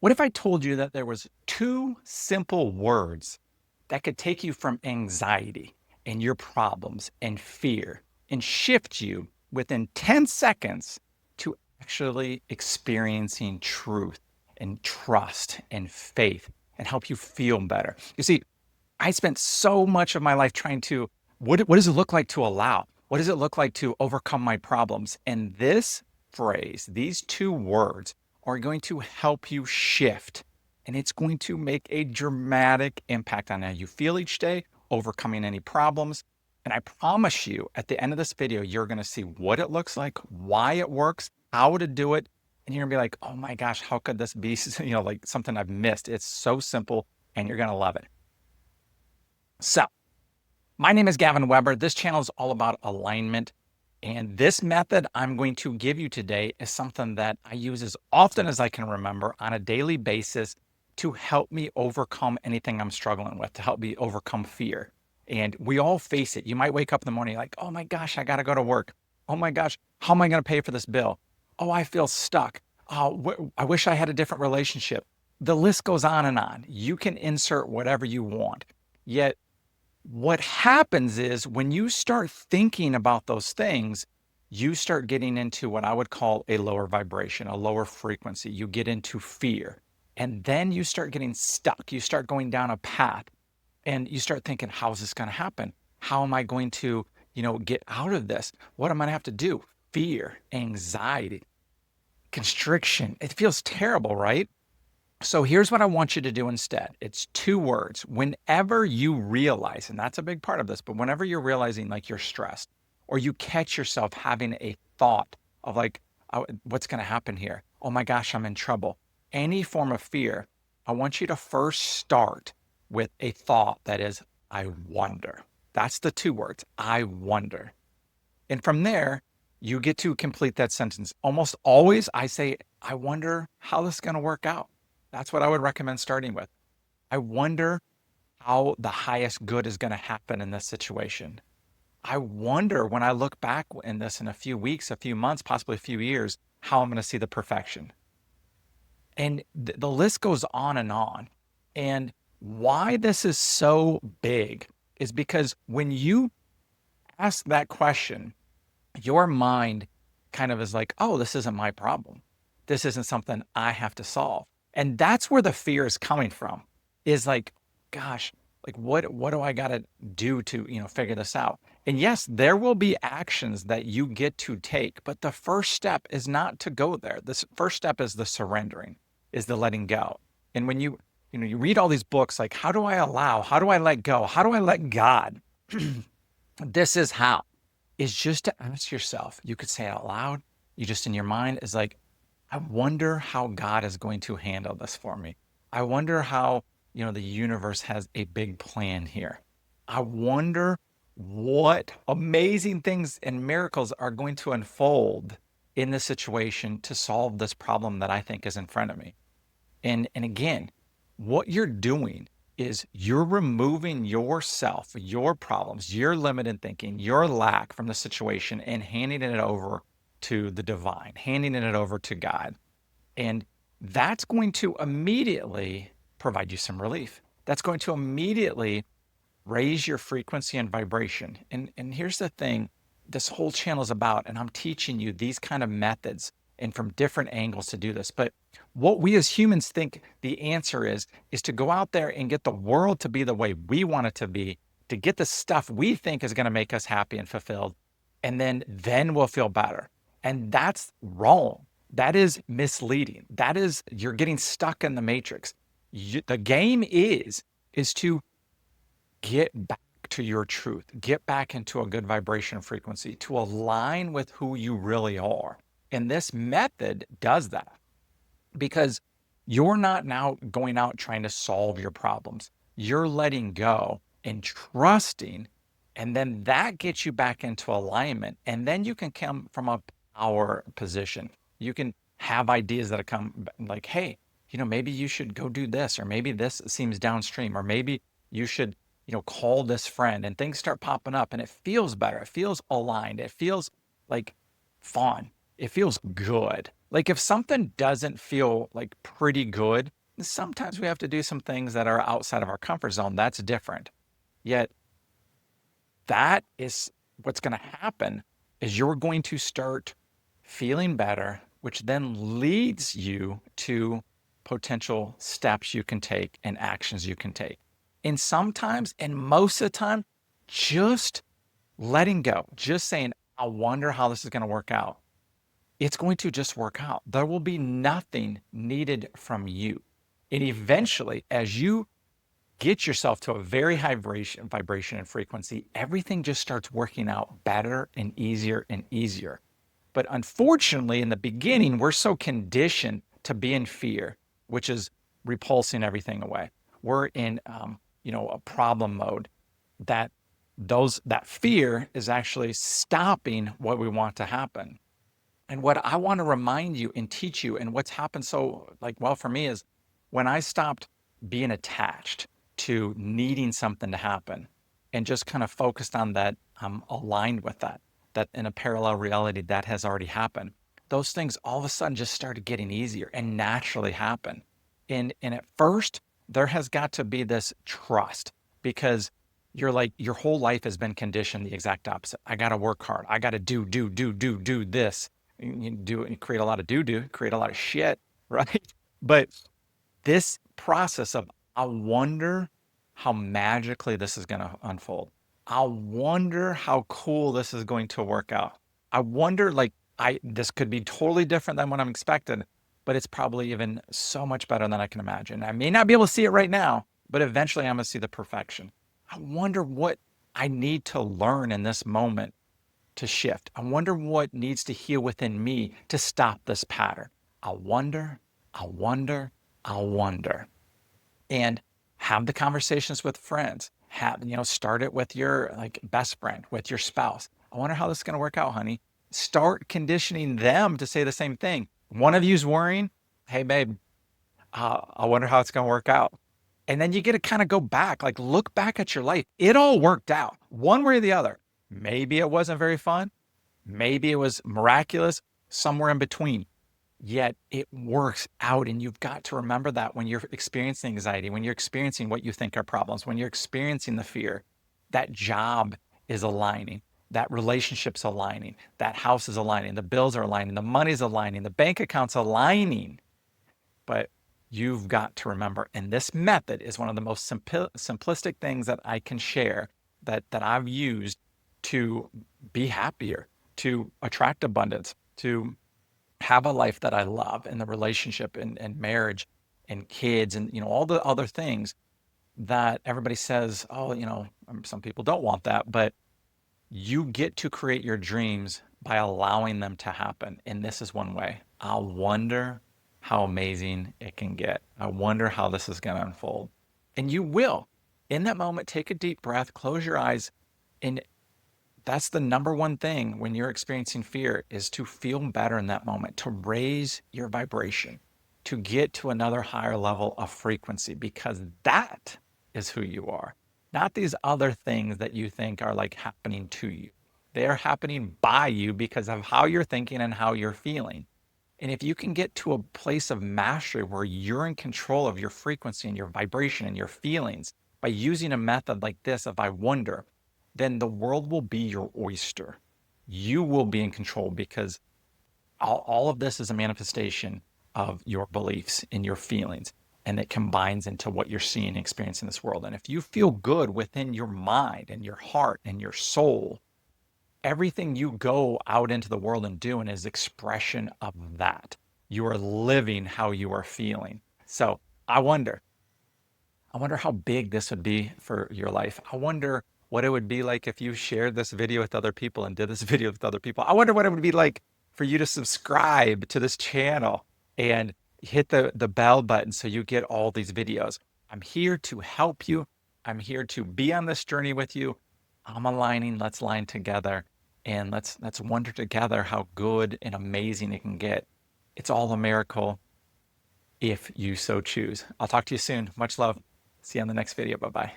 What if I told you that there was two simple words that could take you from anxiety and your problems and fear and shift you within 10 seconds to actually experiencing truth and trust and faith and help you feel better? You see, I spent so much of my life trying to what does it look like to allow? What does it look like to overcome my problems? And this phrase, these two words are going to help you shift, and it's going to make a dramatic impact on how you feel each day, overcoming any problems. And I promise you, at the end of this video, you're going to see what it looks like, why it works, how to do it, and you're going to be like, "Oh my gosh, how could this be, like something I've missed?" It's so simple, and you're going to love it. So, my name is Gavin Weber. This channel is all about alignment. And this method I'm going to give you today is something that I use as often as I can remember on a daily basis to help me overcome anything I'm struggling with, to help me overcome fear. And we all face it. You might wake up in the morning like, oh my gosh, I got to go to work. Oh my gosh, how am I going to pay for this bill? Oh, I feel stuck. Oh, I wish I had a different relationship. The list goes on and on. You can insert whatever you want. Yet what happens is when you start thinking about those things, you start getting into what I would call a lower vibration, a lower frequency. You get into fear. And then you start getting stuck. You start going down a path and you start thinking, how is this going to happen? How am I going to, get out of this? What am I going to have to do? Fear, anxiety, constriction. It feels terrible, right? So here's what I want you to do instead. It's two words. Whenever you realize, and that's a big part of this, but whenever you're realizing like you're stressed or you catch yourself having a thought of like, "Oh, what's going to happen here? Oh my gosh, I'm in trouble." Any form of fear, I want you to first start with a thought that is, I wonder. That's the two words, I wonder. And from there, you get to complete that sentence. Almost always, I say, I wonder how this is going to work out. That's what I would recommend starting with. I wonder how the highest good is going to happen in this situation. I wonder when I look back in this in a few weeks, a few months, possibly a few years, how I'm going to see the perfection. And the list goes on and on. And why this is so big is because when you ask that question, your mind kind of is like, oh, this isn't my problem. This isn't something I have to solve. And that's where the fear is coming from, is like, gosh, like what do I got to do to, figure this out? And yes, there will be actions that you get to take, but the first step is not to go there. This first step is the surrendering, is the letting go. And when you read all these books, like, how do I allow? How do I let go? How do I let God? This is how, is just to ask yourself. You could say it out loud. You just in your mind is like, I wonder how God is going to handle this for me. I wonder how, the universe has a big plan here. I wonder what amazing things and miracles are going to unfold in this situation to solve this problem that I think is in front of me. And again, what you're doing is you're removing yourself, your problems, your limited thinking, your lack from the situation and handing it over to the divine, handing it over to God. And that's going to immediately provide you some relief. That's going to immediately raise your frequency and vibration. And here's the thing, this whole channel is about, and I'm teaching you these kind of methods and from different angles to do this. But what we as humans think the answer is to go out there and get the world to be the way we want it to be, to get the stuff we think is going to make us happy and fulfilled. And then we'll feel better. And that's wrong. That is misleading. That is, you're getting stuck in the matrix. The game is to get back to your truth, get back into a good vibration frequency, to align with who you really are. And this method does that because you're not now going out trying to solve your problems. You're letting go and trusting, and then that gets you back into alignment. And then you can come from a power position. You can have ideas that come like, hey, maybe you should go do this, or maybe this seems downstream, or maybe you should call this friend, and things start popping up and it feels better. It feels aligned. It feels like fun. It feels good. Like if something doesn't feel like pretty good, sometimes we have to do some things that are outside of our comfort zone. That's different. Yet that is what's going to happen is you're going to start feeling better, which then leads you to potential steps you can take and actions you can take. And sometimes, and most of the time, just letting go, just saying, I wonder how this is going to work out. It's going to just work out. There will be nothing needed from you. And eventually, as you get yourself to a very high vibration and frequency, everything just starts working out better and easier. But unfortunately, in the beginning, we're so conditioned to be in fear, which is repulsing everything away. We're in, a problem mode that that fear is actually stopping what we want to happen. And what I want to remind you and teach you, and what's happened so well for me is when I stopped being attached to needing something to happen and just kind of focused on that, I'm aligned with that in a parallel reality that has already happened. Those things all of a sudden just started getting easier and naturally happen. And at first, there has got to be this trust because you're like your whole life has been conditioned the exact opposite. I got to work hard. I got to do this. You create a lot of do, create a lot of shit, right? But this process of, I wonder how magically this is going to unfold. I wonder how cool this is going to work out. I wonder, this could be totally different than what I'm expecting, but it's probably even so much better than I can imagine. I may not be able to see it right now, but eventually I'm going to see the perfection. I wonder what I need to learn in this moment to shift. I wonder what needs to heal within me to stop this pattern. I wonder, I wonder, I wonder. And have the conversations with friends. Start it with your best friend, with your spouse. I wonder how this is going to work out, honey. Start conditioning them to say the same thing. One of you's worrying, hey babe, I wonder how it's going to work out. And then you get to kind of go back, look back at your life. It all worked out one way or the other. Maybe it wasn't very fun. Maybe it was miraculous, somewhere in between. Yet it works out. And you've got to remember that when you're experiencing anxiety, when you're experiencing what you think are problems, when you're experiencing the fear, that job is aligning, that relationship's aligning, that house is aligning, the bills are aligning, the money's aligning, the bank account's aligning. But you've got to remember, and this method is one of the most simplistic things that I can share that I've used to be happier, to attract abundance, to have a life that I love and the relationship and marriage and kids and all the other things that everybody says, oh, some people don't want that, but you get to create your dreams by allowing them to happen. And this is one way. I wonder how amazing it can get. I wonder how this is going to unfold. And you will. In that moment, take a deep breath, close your eyes, and that's the number one thing when you're experiencing fear is to feel better in that moment, to raise your vibration, to get to another higher level of frequency, because that is who you are, not these other things that you think are happening to you. They are happening by you because of how you're thinking and how you're feeling. And if you can get to a place of mastery where you're in control of your frequency and your vibration and your feelings by using a method like this of I wonder, then the world will be your oyster. You will be in control because all of this is a manifestation of your beliefs and your feelings, and it combines into what you're seeing and experiencing in this world. And if you feel good within your mind and your heart and your soul, everything you go out into the world and doing is expression of that. You are living how you are feeling. So I wonder how big this would be for your life. I wonder what it would be like if you shared this video with other people and did this video with other people. I wonder what it would be like for you to subscribe to this channel and hit the bell button so you get all these videos. I'm here to help you. I'm here to be on this journey with you. I'm aligning. Let's line together and let's wonder together how good and amazing it can get. It's all a miracle if you so choose. I'll talk to you soon. Much love. See you on the next video. Bye-bye.